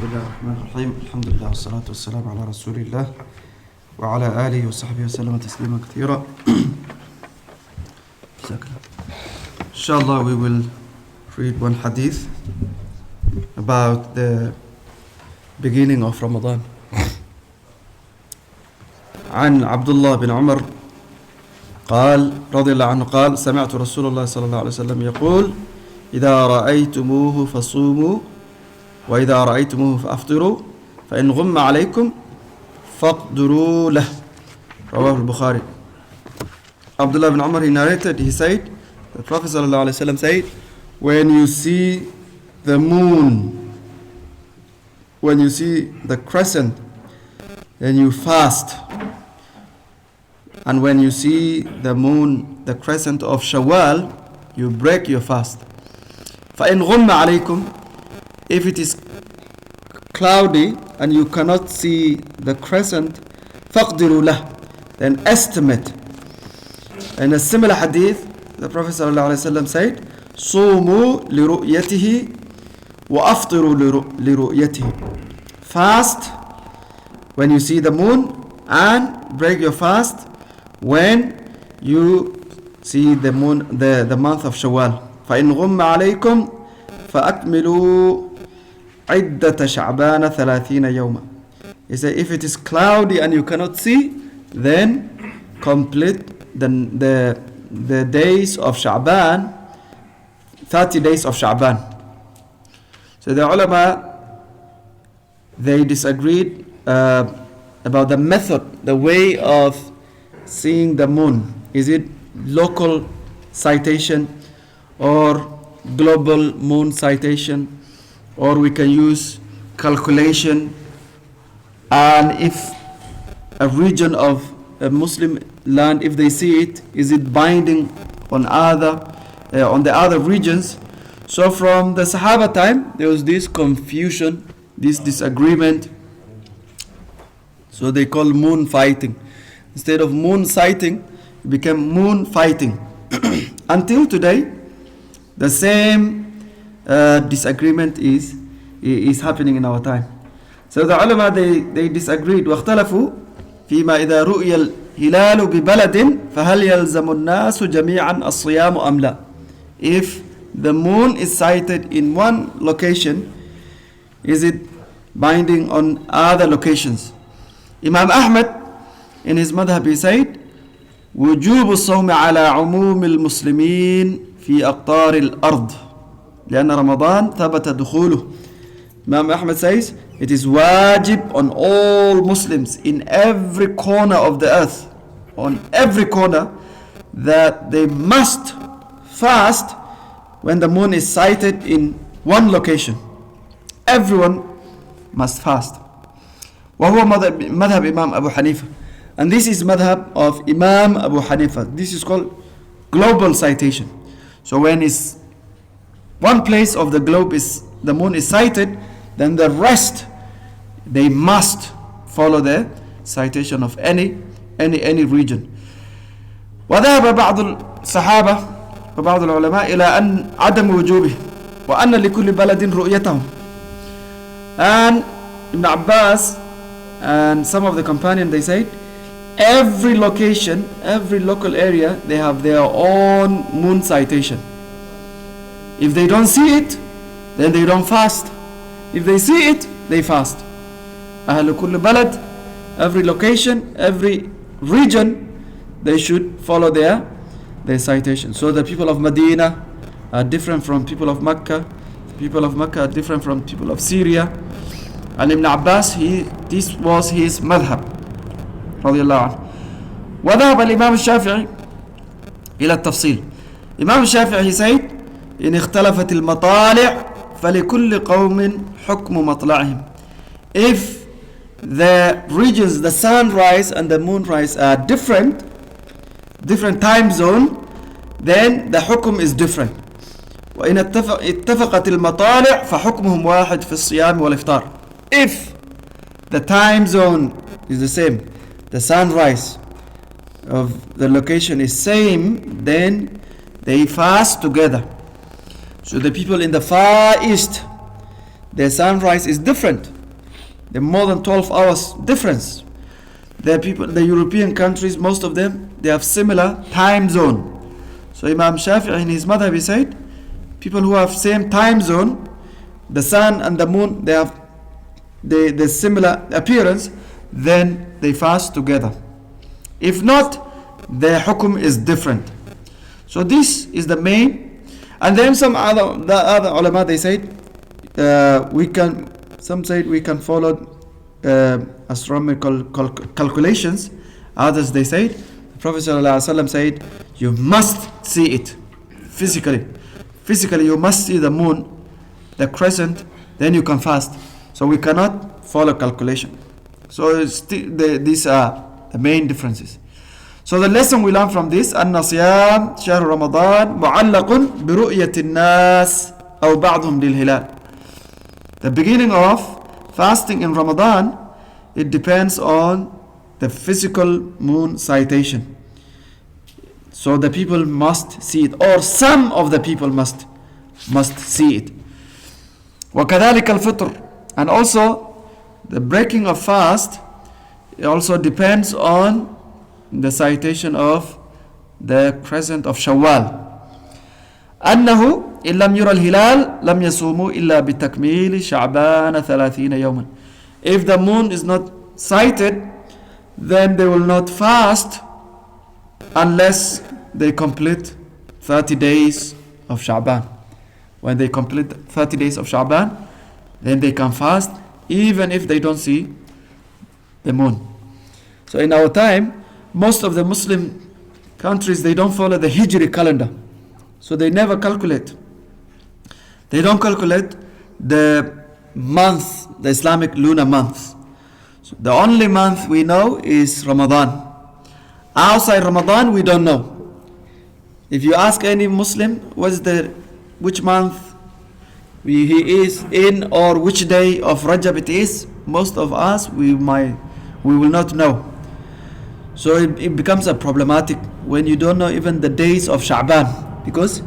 بسم الله الرحمن الرحيم الحمد لله والصلاة والسلام على رسول الله وعلى آله وصحبه وسلم تسليما كثيرا. Inshallah, we will read one hadith about the beginning of Ramadan. عن عبد الله بن عمر قال رضي الله عنه قال سمعت رسول الله صلى الله عليه وسلم يقول إذا رأيتموه فصوموا وإذا رأيتموه فأفطروا فإن غم عليكم فاقدروا له. رواه al-Bukhari. Abdullah ibn Umar, he narrated, he said, the Prophet sallallahu alaihi wasallam said, when you see the moon, when you see the crescent, then you fast. And when you see the moon, the crescent of Shawwal, you break your fast. فَإِنْ غُمَّ عَلَيْكُمْ, if it is cloudy and you cannot see the crescent, فَقْدِرُوا لَهُ, then estimate. In a similar hadith, the Prophet ﷺ said, صُومُوا لِرُؤْيَتِهِ وَأَفْطِرُوا لِرُؤْيَتِهِ, fast when you see the moon and break your fast when you see the moon, the month of Shawwal. فَإِنْ غُمَّ عَلَيْكُمْ فَأَكْمِلُوا عِدَّةَ شَعْبَانَ 30 يَوْمًا. He said, if it is cloudy and you cannot see, then complete the days of Sha'ban, 30 days of Sha'ban. So the ulama, they disagreed about the method, the way of seeing the moon. Is it local citation or global moon citation, or we can use calculation? And if a region of a Muslim land, if they see it, is it binding on the other regions? So from the Sahaba time, there was this confusion, this disagreement. So they call moon fighting. Instead of moon sighting, it became moon fighting. Until today, the same disagreement is happening in our time. So the ulama, they disagreed. واختلفوا فيما إذا رؤي الهلال ببلد فهل يلزم الناس جميعا الصيام أم لا. If the moon is sighted in one location, is it binding on other locations? Imam Ahmad, in his madhab, he said, وجوب الصوم على عموم المسلمين في أقطار الأرض لأن رمضان ثبت دخوله. Imam Ahmad says, it is wajib on all Muslims in every corner of the earth, on every corner, that they must fast when the moon is sighted in one location. Everyone must fast. وهو مذهب Imam Abu Hanifa. And this is madhab of Imam Abu Hanifa. This is called global citation. So when is one place of the globe the moon is sighted, then the rest, they must follow the citation of any region. وذهب بعض الصحابة وبعض العلماء إلى أن عدم وجوبه وأن لكل بلد رؤيته. And Ibn Abbas and some of the companions, they said, every location, every local area, they have their own moon citation. If they don't see it, then they don't fast. If they see it, they fast. أهل كل بلد, every location, every region, they should follow their citation. So the people of Medina are different from people of Mecca. The people of Mecca are different from people of Syria. And Ibn Abbas, this was his madhab رضي الله عنه. وذهب الإمام الشافعي إلى التفصيل. Imam Shafi'i, he said, إن اختلفت المطالع فلكل قوم حكم مطلعهم. If the regions, the sunrise and the moonrise are different time zone, then the hukum is different. وإن اتفقت المطالع فحكمهم واحد في الصيام والإفطار. If the time zone is the same, the sunrise of the location is same, then they fast together. So the people in the Far East, their sunrise is different. They're more than 12 hours difference. The European countries, most of them, they have similar time zone. So Imam Shafi'i in his madhab, he said, people who have same time zone, the sun and the moon, they have the similar appearance, then they fast together. If not, their hukum is different. So this is the main. And then the other ulama, they said, some said we can follow astronomical calculations. Others, they said, the Prophet ﷺ said, you must see it physically. Physically, you must see the moon, the crescent, then you can fast. So we cannot follow calculation. So these are the main differences. So the lesson we learn from this, أن صيام شهر رمضان معلق برؤية الناس أو بعضهم للهلال. The beginning of fasting in Ramadan, it depends on the physical moon citation. So the people must see it, or some of the people must see it. وكذلك الفطر. And also the breaking of fast, it also depends on the citation of the crescent of Shawwal. أنه إن لم يرى الهلال لم يصوموا إلا بتكميل شعبان 30 يوما. If the moon is not sighted, then they will not fast unless they complete 30 days of Sha'ban. When they complete 30 days of Sha'ban, then they can fast even if they don't see the moon. So in our time, most of the Muslim countries, they don't follow the Hijri calendar. So they never calculate. They don't calculate the month, the Islamic lunar month. So the only month we know is Ramadan. Outside Ramadan, we don't know. If you ask any Muslim, which month he is in, or which day of Rajab it is, most of us, we will not know. So it becomes a problematic when you don't know even the days of Sha'ban, because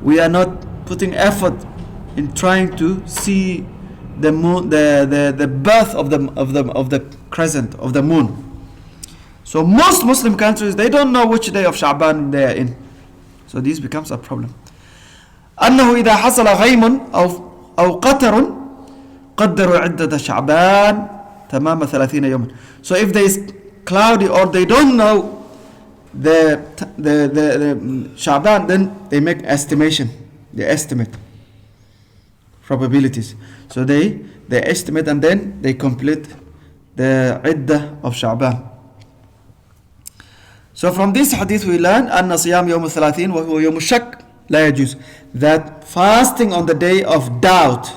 we are not putting effort in trying to see the moon, the birth of the crescent of the moon. So most Muslim countries, they don't know which day of Sha'ban they are in. So this becomes a problem. أنه إذا حصل غيم أو قطر قدروا عدة شعبان تمام 30 يوما. So if there is cloudy or they don't know the Sha'ban, then they make estimation. They estimate probabilities. So they estimate and then they complete the iddah of Sha'ban. So from this hadith we learn أن صيام يوم الثلاثين وهو يوم الشك لا يجوز, that fasting on the day of doubt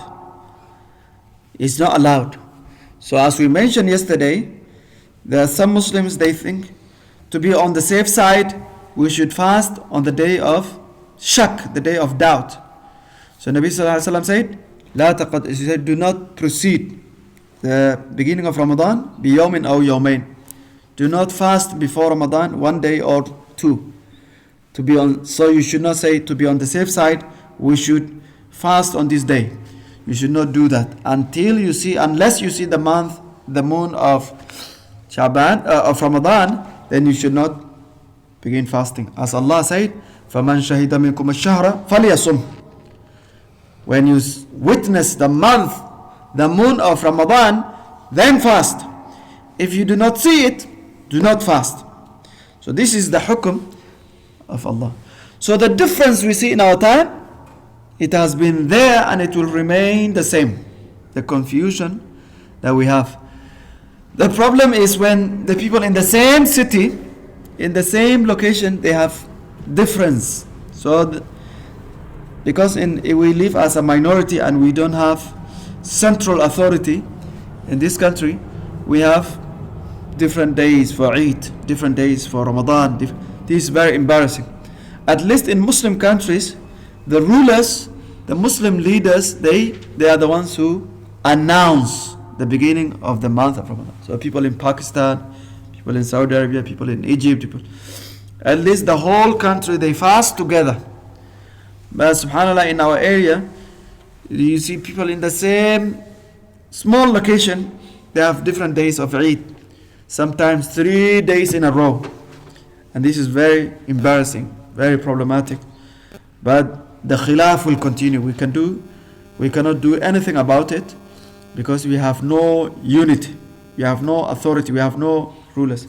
is not allowed. So as we mentioned yesterday, there are some Muslims, they think to be on the safe side, we should fast on the day of shak, the day of doubt. So Nabi Sallallahu Alaihi Wasallam said, لا تقد, he said, do not proceed the beginning of Ramadan بيوم أو يومين. Do not fast before Ramadan 1 day or 2. So you should not say to be on the safe side, we should fast on this day. You should not do that unless you see the moon of Sha'ban, of Ramadan, then you should not begin fasting. As Allah said, فَمَنْ شَهِدَ مِنْكُمُ الشَّهْرَ فَلْيَصُمْ. When you witness the moon of Ramadan, then fast. If you do not see it, do not fast. So this is the hukum of Allah. So the difference we see in our time, it has been there and it will remain the same. The confusion that we have. The problem is when the people in the same city, in the same location, they have difference. So because we live as a minority and we don't have central authority in this country, we have different days for Eid, different days for Ramadan. This is very embarrassing. At least in Muslim countries, the rulers, the Muslim leaders, they are the ones who announce the beginning of the month of Ramadan. So people in Pakistan, people in Saudi Arabia, people in Egypt, at least the whole country, they fast together. But subhanAllah, in our area, You see people in the same small location, they have different days of Eid. Sometimes 3 days in a row. And this is very embarrassing, very problematic. But the khilaf will continue. We cannot do anything about it because we have no unity, we have no authority, we have no rulers.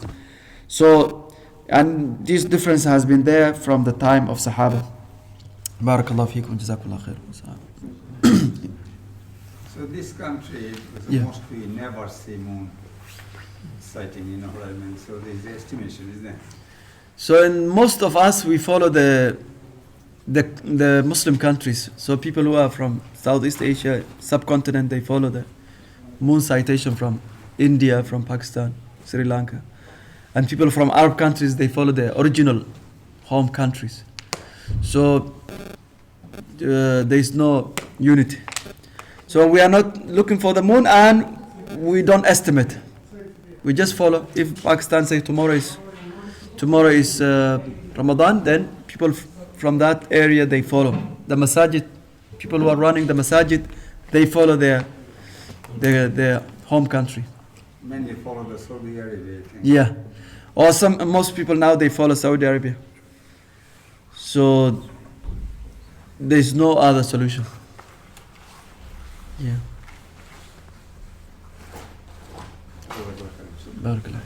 So, and this difference has been there from the time of Sahaba. Barakallahu feekum, jazakallah khair. So this country, Yeah. most we never see moon sighting in Iran. So there is estimation, isn't it? So in most of us, we follow the Muslim countries. So people who are from Southeast Asia, subcontinent, they follow the moon sightation from India, from Pakistan, Sri Lanka. And people from Arab countries, they follow the original home countries. So there is no unity. So we are not looking for the moon and we don't estimate. We just follow. If Pakistan say tomorrow is Ramadan, then people from that area, they follow. The masajid, people who are running the masajid, they follow their home country. Many follow the Saudi Arabia, I think. Yeah. Or most people now, they follow Saudi Arabia. So there's no other solution. Yeah. Barakallah.